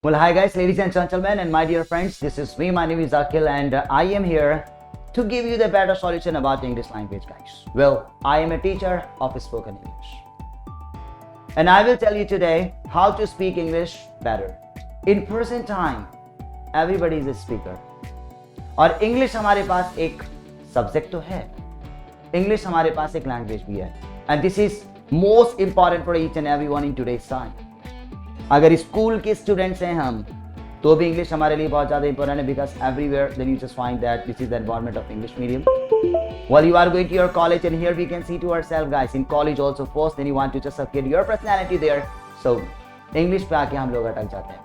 Well, hi guys, ladies and gentlemen, and my dear friends, this is me. My name is Akhil, and I am here to give you the better solution about English language, guys. Well, I am a teacher of spoken English, and I will tell you today how to speak English better. In present time, everybody is a speaker, और English हमारे पास एक subject तो है, English हमारे पास एक language भी है, and this is most important for each and everyone in today's time. अगर स्कूल के स्टूडेंट्स हैं हम तो भी इंग्लिश हमारे लिए बहुत ज़्यादा इंपॉर्टेंट है because everywhere then you just find that this is the environment of English medium while you are going to your college, and here we can see to ourselves guys in college also first then you want to just get your personality there, so English पे आके हम लोग अटक जाते हैं.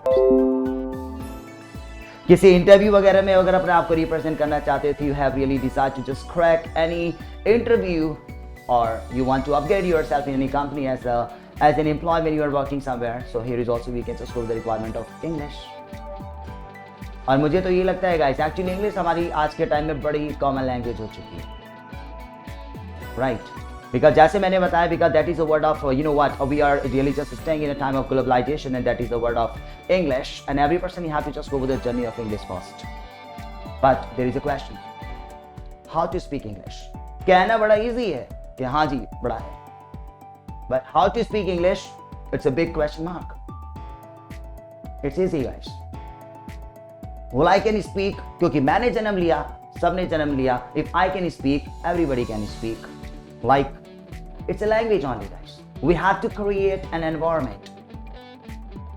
किसी interview वगैरह में अगर अपने आप को रिप्रेजेंट करना चाहते हो तो you have really decide to just crack any interview or you want to upgrade yourself in any company as an employee when you are working somewhere, so here is also we can just go the requirement of English. और मुझे तो ये लगता है guys, actually English हमारी आज के time में बड़ी कॉमन लैंग्वेज हो चुकी है, right? Because जैसे मैंने बताया, because that is the word of you know what, we are really just staying in a time of globalization, and that is the word of English, and every person you have to just go with the journey of English first. But there is a question, how to speak English? कहना बड़ा easy है कि हाँ जी बड़ा है, but how to speak English, it's a big question mark. It's easy guys. Well, I can speak क्योंकि मैंने जन्म लिया, सबने जन्म लिया. If I can speak, everybody can speak. Like it's a language only guys. We have to create an environment.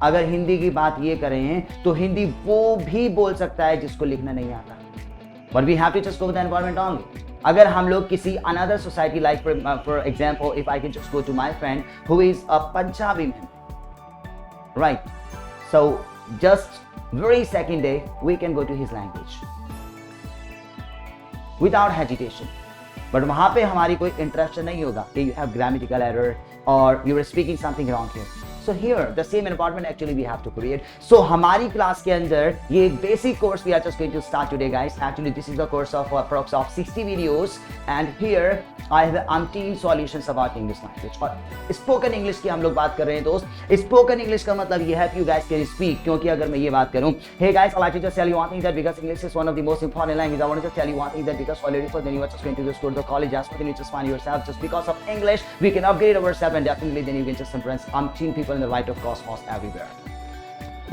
अगर हिंदी की बात ये करें तो हिंदी वो भी बोल सकता है जिसको लिखना नहीं आता, but we have to just go with the environment only. अगर हम लोग किसी another society, like for example, if I can just go to my friend who is a Punjabi man, right? So just very second day we can go to his language without hesitation. But वहाँ पे हमारी कोई interaction नहीं होगा कि you have grammatical error or you are speaking something wrong here. So here the same environment actually we have to create. So हमारी class के अंदर ये एक basic course we are just going to start today guys. Actually this is the course of approx of 60 videos, and here I have umpteen solutions about English language. और spoken English की हम लोग बात कर रहे हैं दोस्त. Spoken English का मतलब ये है कि you guys can speak, क्योंकि अगर मैं ये बात करूँ, hey guys, I'd like to just tell you one thing, that because English is one of the most important language, I want to just tell you one thing, that because already for then you are just going to just go to the college, just for then you just find yourself, just because of English we can upgrade ourselves, and definitely then you can just impress umpteen people in the light of cosmos everywhere.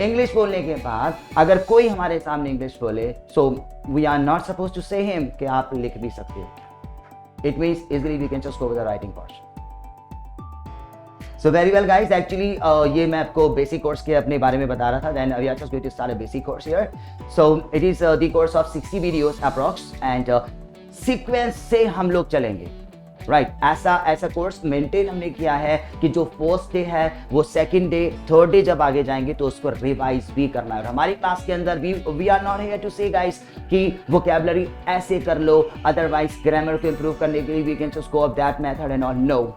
English बोलने के बाद अगर कोई हमारे सामने English बोले, so we are not supposed to say him कि आप लिख भी सकते हो. It means easily we can just go with the writing portion. So very well guys, actually ये मैं आपको basic course के अपने बारे में बता रहा था. Then we are just going to start a basic course here. So it is the course of 60 videos approx, and sequence से हम लोग चलेंगे, right? ऐसा कोर्स मेंटेन हमने किया है कि जो फर्स्ट डे है वो सेकंड डे, थर्ड डे जब आगे जाएंगे तो उसको रिवाइज भी करना है. और हमारी क्लास के अंदर we are not here to say guys कि वोकैबुलरी ऐसे कर लो, अदरवाइज ग्रामर को इंप्रूव करने के लिए we can just go off that method and all. No,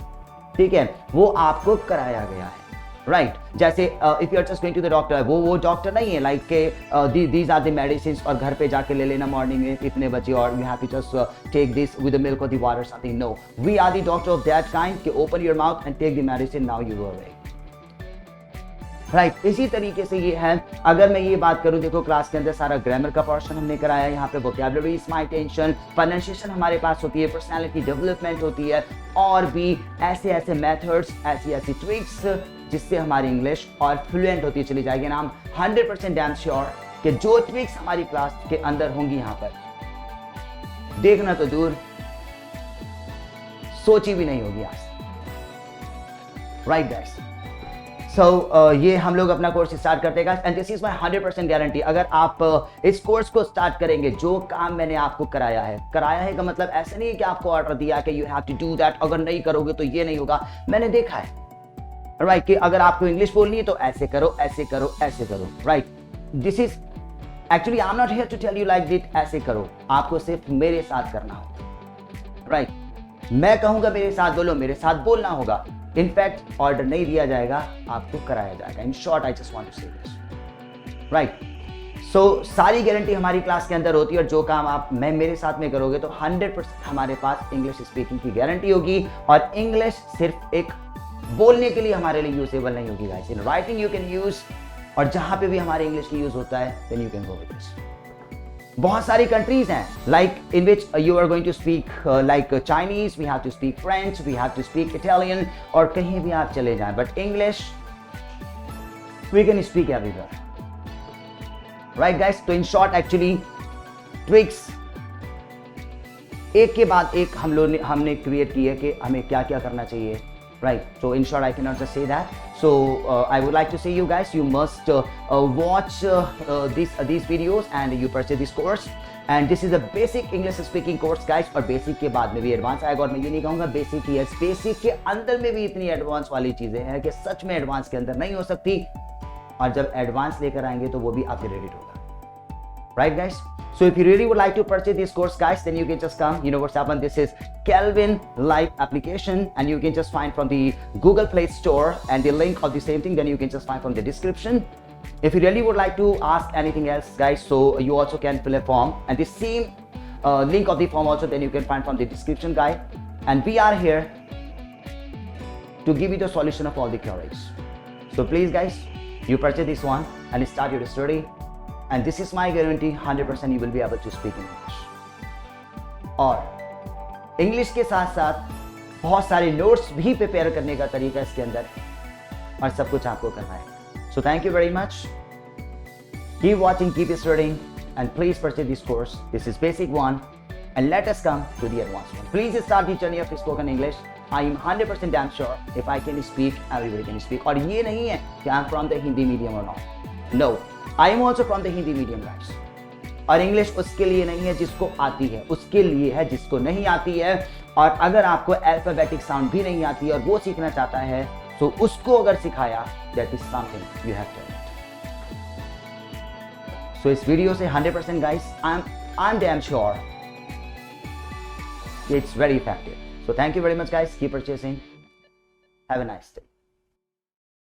ठीक है, वो आपको कराया गया है, राइट? जैसे if you are just going to the doctor, वो डॉक्टर नहीं है लाइक के दीज आर द मेडिसिन और घर पे जाके ले लेना मॉर्निंग में इतने बजे और you have to just take this with the milk और the water something. No, we are the doctor of that kind कि open your mouth and take the medicine, now you go away, right? इसी तरीके से ये है. अगर मैं ये बात करूं, देखो क्लास के अंदर सारा ग्रामर का पोर्शन हमने कराया है. यहाँ पे vocabulary is my tension, pronunciation हमारे पास होती है, पर्सनालिटी डेवलपमेंट होती है, और भी ऐसे मेथड्स, ऐसी ट्रिक्स जिससे हमारी इंग्लिश और फ्लुएंट होती चली जाएगी. And I am 100% damn sure कि जो ट्रिक्स हमारी क्लास के अंदर होंगी यहाँ पर, देखना तो दूर, सोची भी नहीं होगी आज, राइट गाइस? सो ये हम लोग अपना कोर्स स्टार्ट करते हैं and this is my 100% guarantee. अगर आप इस कोर्स को स्टार्ट करेंगे, जो काम मैंने आपको कराया है का मतलब ऐसा नहीं है कि आपको ऑर्डर दिया कि you have to do that, अगर नहीं करोगे तो ये नहीं होगा. मैंने देखा है, राइट, कि अगर आपको इंग्लिश बोलनी है तो ऐसे करो, ऐसे करो, ऐसे करो, right? This is actually I am not here to tell you like that ऐसे करो, आपको सिर्फ मेरे साथ करना होगा, राइट? मैं कहूंगा मेरे साथ बोलो, मेरे साथ बोलना होगा. इनफैक्ट ऑर्डर नहीं दिया जाएगा, आपको कराया जाएगा. In short I just want to say this, right? So सारी गारंटी हमारी क्लास के अंदर होती है, और जो काम आप मेरे साथ में करोगे तो 100% हमारे पास इंग्लिश स्पीकिंग की गारंटी होगी. और इंग्लिश सिर्फ एक बोलने के लिए हमारे लिए यूजेबल नहीं होगी guys. In writing you can use और जहां पे भी हमारे इंग्लिश की यूज होता है then you can go with this. बहुत सारी कंट्रीज हैं like in which you are going to speak like Chinese, we have to speak French, we have to speak Italian, और कहीं भी आप चले जाएं, but English we can speak everywhere, right guys. तो इन शॉर्ट एक्चुअली ट्रिक्स एक के बाद एक हमने क्रिएट की है कि हमें क्या क्या करना चाहिए, right? So in short, I cannot just say that. So I would like to say you guys, you must watch these videos and you purchase this course. And this is a basic English speaking course, guys. और basic के बाद में भी advance आएगा, और मैं ये नहीं कहूँगा बेसिक ही है, बेसिक के अंदर में भी इतनी एडवांस वाली चीजें हैं कि सच में एडवांस के अंदर नहीं हो सकती, और जब एडवांस लेकर आएंगे तो वो भी आपके क्रेडिट होगा, right guys? So if you really would like to purchase this course, guys, then you can just come. You know what's happened. This is Kelvin Live application, and you can just find from the Google Play Store, and the link of the same thing, then you can just find from the description. If you really would like to ask anything else, guys, so you also can fill a form, and the same link of the form also, then you can find from the description, guy. And we are here to give you the solution of all the queries. So please, guys, you purchase this one and start your study. And this is my guarantee, 100% you will be able to speak in English. और English के साथ साथ बहुत सारे notes भी prepare करने का तरीका इसके अंदर, और सब कुछ आपको करना है। So thank you very much. Keep watching, keep studying, and please purchase this course. This is basic one, and let us come to the advanced one. Please start the journey of spoken English. I am 100% damn sure if I can speak, everybody can speak. और ये नहीं है कि I'm from the Hindi medium or not. No. I am also from the Hindi medium, guys. और English उसके लिए नहीं है जिसको आती है, उसके लिए है जिसको नहीं आती है। और अगर आपको अल्फाबेटिक साउंड भी नहीं आती है और वो सीखना चाहता है, तो उसको अगर सिखाया, that is something you have to do. So इस वीडियो से 100% guys, I am damn sure it's very effective. So thank you very much guys, keep purchasing, have a nice day.